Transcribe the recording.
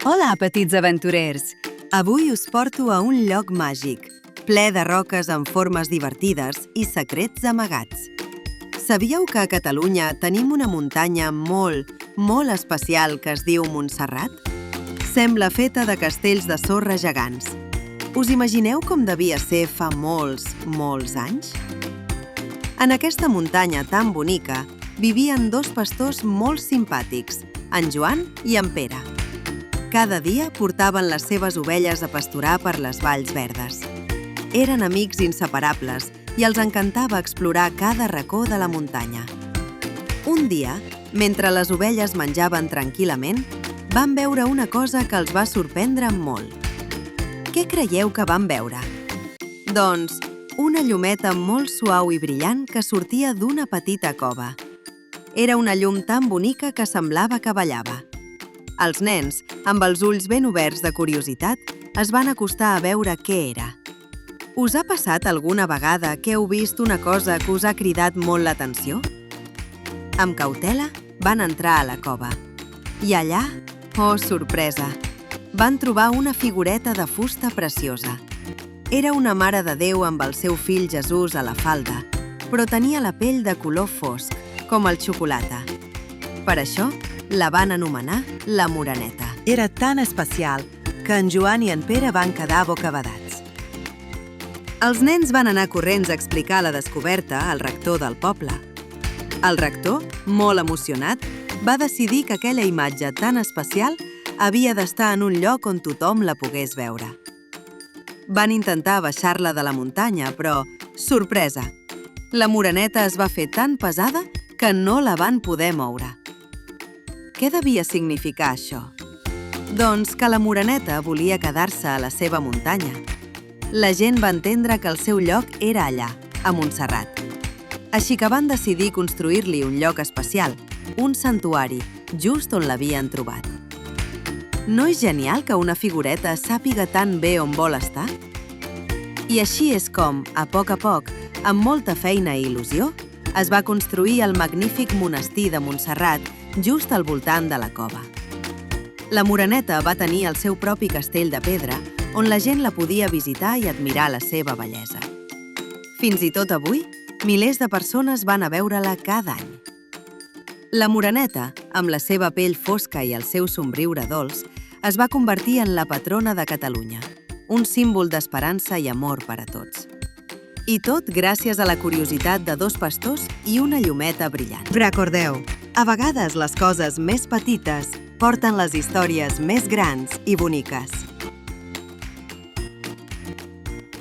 Hola, petits aventurers! Avui us porto a un lloc màgic, ple de roques amb formes divertides i secrets amagats. Sabíeu que a Catalunya tenim una muntanya molt especial que es diu Montserrat? Sembla feta de castells de sorra gegants. Us imagineu com devia ser fa molts anys? En aquesta muntanya tan bonica vivien dos pastors molt simpàtics, en Joan i en Pere. Cada dia portaven les seves ovelles a pasturar per les valls verdes. Eren amics inseparables i els encantava explorar cada racó de la muntanya. Un dia, mentre les ovelles menjaven tranquil·lament, van veure una cosa que els va sorprendre molt. Què creieu que van veure? Doncs, una llumeta molt suau i brillant que sortia d'una petita cova. Era una llum tan bonica que semblava que ballava. Els nens, amb els ulls ben oberts de curiositat, es van acostar a veure què era. Us ha passat alguna vegada que heu vist una cosa que us ha cridat molt l'atenció? Amb cautela, van entrar a la cova. I allà, oh sorpresa, van trobar una figureta de fusta preciosa. Era una Mare de Déu amb el seu fill Jesús a la falda, però tenia la pell de color fosc, com el xocolata. Per això, la van anomenar la Moreneta. Era tan especial que en Joan i en Pere van quedar bocabadats. Els nens van anar corrents a explicar la descoberta al rector del poble. El rector, molt emocionat, va decidir que aquella imatge tan especial havia d'estar en un lloc on tothom la pogués veure. Van intentar baixar-la de la muntanya, però, sorpresa! La Moreneta es va fer tan pesada que no la van poder moure. Què devia significar això? Doncs que la Moreneta volia quedar-se a la seva muntanya. La gent va entendre que el seu lloc era allà, a Montserrat. Així que van decidir construir-li un lloc especial, un santuari, just on l'havien trobat. No és genial que una figureta sàpiga tan bé on vol estar? I així és com, a poc, amb molta feina i il·lusió, es va construir el magnífic monestir de Montserrat just al voltant de la cova. La Moreneta va tenir el seu propi castell de pedra, on la gent la podia visitar i admirar la seva bellesa. Fins i tot avui, milers de persones van a veure-la cada any. La Moreneta, amb la seva pell fosca i el seu somriure dolç, es va convertir en la patrona de Catalunya, un símbol d'esperança i amor per a tots. I tot gràcies a la curiositat de dos pastors i una llumeta brillant. Recordeu, a vegades les coses més petites porten les històries més grans i boniques.